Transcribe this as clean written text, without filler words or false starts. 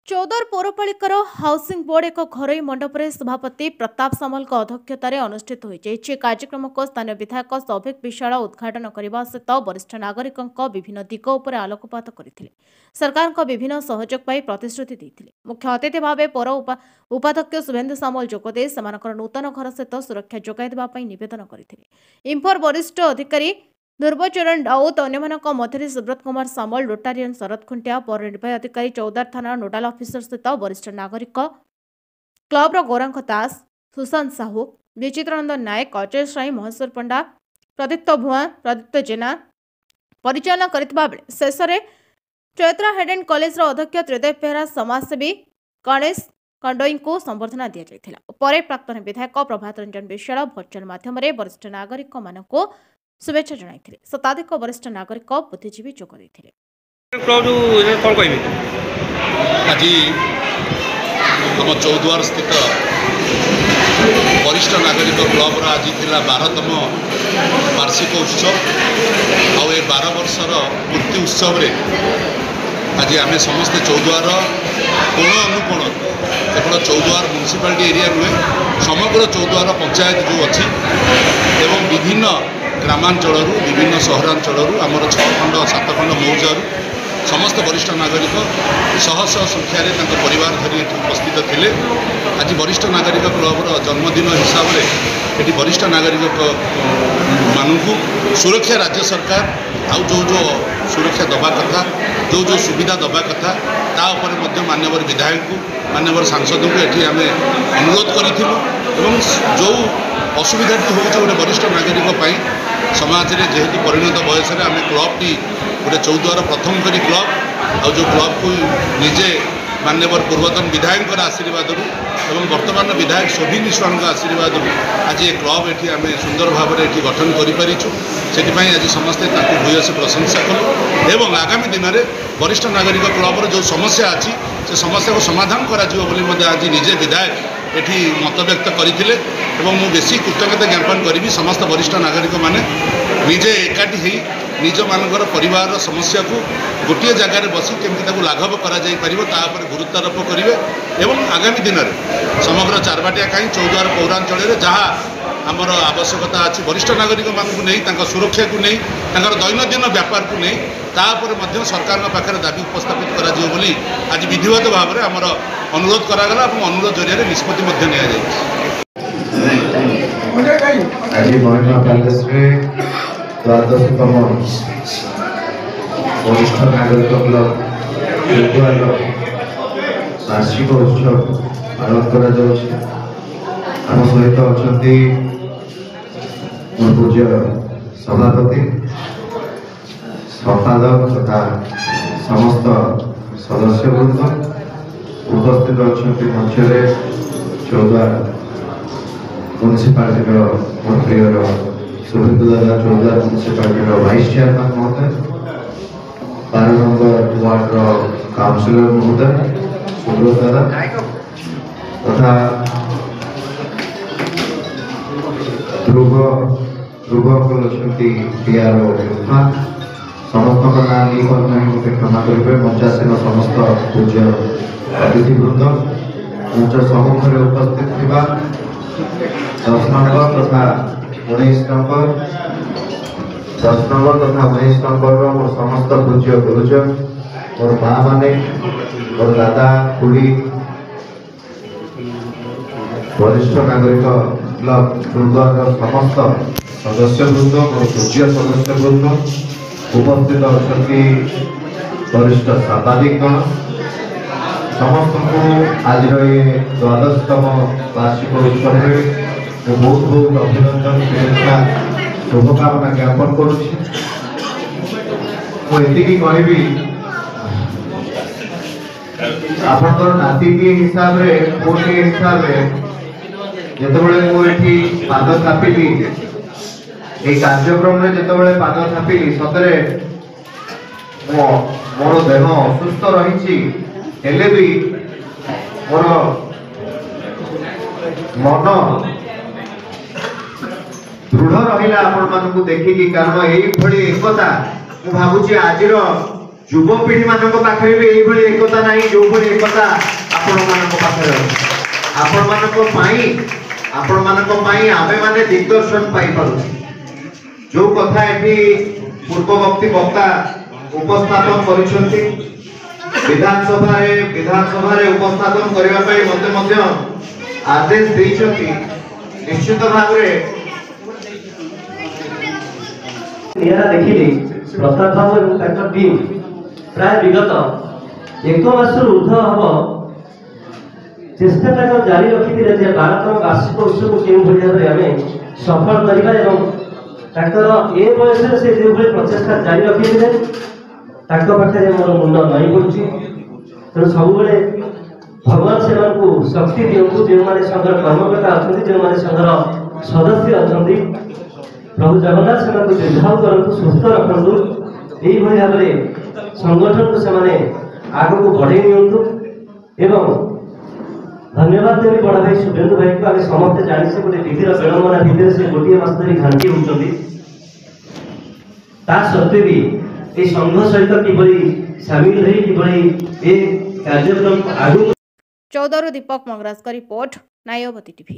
चौदर पौरपालिकार housing board एक घरोई मंडप सभापति प्रताप सामल अध्यक्षतार अनुष्ठित होती कार्यक्रम को स्थानीय विधायक सौभिक विशाल उद्घाटन करने सहित वरिष्ठ नागरिक विभिन्न दिग उपर आलोकपात करते सरकार विभिन्न सहयोग पर प्रतिश्रुति देते मुख्य अतिथि भाव पौर उपाध्यक्ष शुभेन्दु सामल जोगदे नूतन घर सहित सुरक्षा जोगाई देवाई निवेदन करते इंफोर वरिष्ठ अधिकारी दुर्बचरण राउत अन्य मध्य सुब्रत कुमार सामल रोटारियन शरद खुंटिया पौर निर्वाही अधिकारी चौदार थाना नोडाल अफिसर सहित वरिष्ठ नागरिक क्लबर गौरांग दास सुशांत साहू विचित्रानंद नायक अजय साई महेश्वर पंडा प्रदीप्त भुआ प्रदीप्त जेना परिचालन करथिबा बेले शेष में चैत्रा हेड एंड कॉलेज अध्यक्ष त्रिदेव बेहरा समाजसेवी गणेश कंडोई को संबर्धना दि जाता प्राक्तन विधायक प्रभात रंजन विश्वाल भर्चुआल माध्यम वरिष्ठ नागरिक मानक शुभेच्छा जणाइथिले शताधिक वरिष्ठ नागरिक बुद्धिजीवी जोग देथिले। आज हम चौद्वार स्थित वरिष्ठ नागरिक क्लब आज 12तम वार्षिक उत्सव आउ 12 वर्षर पूर्ति उत्सव रे आज आम समस्ते चौद्वार कोण अनुकोण केवल चौद्वार म्युनिसिपालिटी एरिया नुहे समग्र चौद्वार पंचायत जो अच्छी एवं विभिन्न ग्रामांचल विभिन्न सहरांचल आमर 6 खंड 7 खंड मौजार समस्त वरिष्ठ नागरिक शह शह संख्यार परिवार धरी उपस्थित थे। आज वरिष्ठ नागरिक क्लबर जन्मदिन हिसाब से ये वरिष्ठ नागरिक मानू सुरक्षा राज्य सरकार आउ जो सुरक्षा दबा कथा जो सुविधा दबा कथा तापर मान्यवर विधायक को मान्यवर सांसद को ये आम अनुरोध करूँ जो असुविधाटी हो गोटे वरिष्ठ नागरिक समाज में जेहेतु परिणत बयस आम क्लब टी गोटे चौद्वार प्रथम करी क्लब आउ जो क्लब को निजे मान्यवर पूर्वतन विधायक आशीर्वाद एवं वर्तमान विधायक शोभिक विश्वाल आशीर्वाद आज ये क्लब ये आम सुंदर भाव में ये गठन करूँ से आज समस्ते भूयस प्रशंसा कलु एवं आगामी दिन में वरिष्ठ नागरिक क्लबर जो समस्या अच्छी से समस्या को समाधान कर आज निजे विधायक ये मत व्यक्त करते बेसी कृतज्ञता ज्ञापन करी समस्त वरिष्ठ नागरिक माने निजे एकाठी निज मानकर परिवार समस्या को गोटे जगार बसी केमती लाघव कर गुरुत्वारोप करेंगे एवं आगामी दिन में समग्र चारबाटिया कहीं चौद्वार पौरांचल जहाँ आमर आवश्यकता अच्छी वरिष्ठ नागरिक मानू नहीं सुरक्षा को नहीं दैनंदिन व्यापार को नहीं तापर सरकार पाखे दाबी उपस्थापित कर आज विधिवत भाव में आमर अनुरोध करागला अनुरोध जरिए निष्पत्ति द्वादशतम वरिष्ठ नागरिक क्लब वार्षिक उत्सव पालन कर सहित अच्छा पूज्य सभापति संपादक तथा समस्त सदस्यवृंद उपस्थित अच्छा मंचरे चौद्वार म्युनिसिपालिटी मोर प्रिय शुभेन्दु दादा चौद्वार म्युनिसिपालिटी वाइस चेयरमैन महोदय 12 नंबर वार्ड काउंसिलर महोदय सुब्रत दादा तथा ध्रुव डीआरओ समस्त ना लिखे क्षमा करेंगे मंचासीन समस्त पूज्य अतिथिवृंद मंच सम्मुख में उपस्थित थी 10 नंबर तथा 19 नंबर 10 नंबर तथा 19 नंबर मोर समस्त पूज्य गुरुजन मोर माँ माने मोर दादा खुड़ी वरिष्ठ नागरिक क्लब चौद्वार समस्त सदस्यवृंद मोर पूज्य सदस्यवृंद उपस्थित अच्छा वरिष्ठ सांबादिकगण समस्त को आज ये 12तम वार्षिक उत्सव में बहुत बहुत अभिनंदन शुभेच्छा शुभकामना ज्ञापन करुँगी कहबी आपंकर नातीटी हिसाब से पुणी हिसाब से जितेबाला मुझे पाद थापिली ये कार्यक्रम में जितेबाला पाद थापिली सतरे मोर देह असुस्थ रही भी मोर मन दृढ़ रहा आपण मानक देखिकी कारण यही एकता मु भावुची आज युवपीढ़ी मान पाखे भी यही एकता ना जो एकता आपण मान आमे माने दिग्दर्शन पाई पार जो कथा ये पूर्ववर्ती वक्ता उपस्थापन करिसेंती विधानसभा उपस्थापन करबा पई मते आदेश देइछंती। निश्चित भाव देखिली प्रताप बाबू टीम प्राय विगत एक मास ऊर्ध हम चेष्टा जारी रखी 12तम वार्षिक उत्सव को भाव में सफल करवा ए बयस से जो प्रचेषा जारी रखी पाखे मोर मुंड नई पड़ी तेणु सब भगवान से शक्ति दिंतु जो मैंने संघर कर्मकर्ता अच्छा जो मैंने संघर सदस्य अच्छा प्रभु जगन्नाथ से दीर्घायु करतु सुस्थ रखु यही भाव में संगठन को से आग को बढ़े नियंतु एवं धन्यवाद देवी बड़ा भाई शुभेन्दु भाई को आगे समस्ते जानी से गोटे विधिर विड़ंबना भितर से गोटे मास धरी घाटी होती सत्वे भी ये संघ सहित कि सामिल रही कि कार्यक्रम आगु। 14 दीपक मंगराज का रिपोर्ट, नायवती टीवी।